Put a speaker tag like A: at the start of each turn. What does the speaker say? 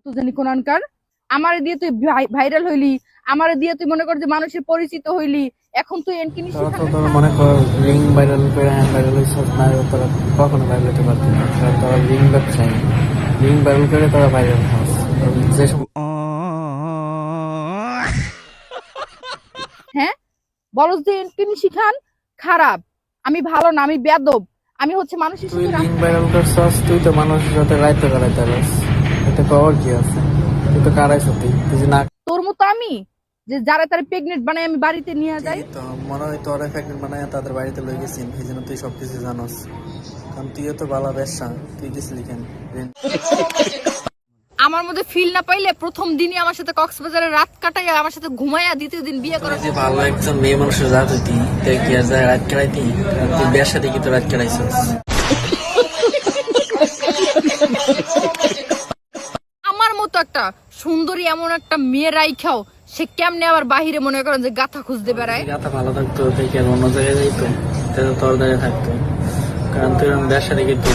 A: তো জানি কোনানকার। আমারে দিয়ে তুই ভাইরাল হইলি, আমারে দিয়ে তুই মনে কর যে মানুষের পরিচিত হইলি, এখন তুই এনকিনি
B: তোরা তো তোর মনে কর রিং ভাইরাল করে ভাইরাল হয়েছে না, তোরা কখনো ভাইরাল হতে পারবি না, কারণ তোরা রিং ব্যবসায়ী। রিং ভাইরাল করে তোরা ভাইরাল হস। যেসব
A: হ্যাঁ বলস যে এনকিনি শিখান খারাপ, আমি ভালো না, আমি বেয়াদব, আমি হচ্ছে মানুষের
B: তুই
A: সাথে
B: রিং ভাইরাল করছস, তুই তো মানুষের সাথে রাইতে কারাইতে পারস, এতে পাওয়ার কি আছে? তুই তো কারাইছ, তুই যে না।
A: তোর মতো আমি যে যারা তারা প্রেগনেন্ট বানাই আমি বাড়িতে নিয়ে যাই।
B: তো মনে হয় তোর প্রেগনেন্ট বানায় তাদের বাড়িতে লই গেছিস, এই জন্য তুই সবকিছু জানস। কারণ তুইও তো বালা ব্যবসা, তুই গেছিলি কেন?
A: আমার মধ্যে ফিল না পাইলে প্রথম দিনই আমার সাথে কক্সবাজারে রাত কাটাইয়া আমার সাথে ঘুমাইয়া দ্বিতীয় দিন বিয়ে করা।
B: যে ভালো একজন মেয়ে মানুষের জাত হইতি, তুই কি আর যায় রাত কাটাইতি? তুই বিয়ের সাথে কি তো রাত কাটাইছিস?
A: আমার মতো একটা সুন্দরী এমন একটা মেয়ে রাইখাও সে কেমনে আবার বাহিরে মনে করেন যে গাথা খুঁজতে বেড়ায়।
B: গাথা ভালো থাকতো, তুই কি আর অন্য জায়গায় যাইতো? তাহলে তোর জায়গায় থাকতো, কারণ তুই বিয়ের সাথে কিন্তু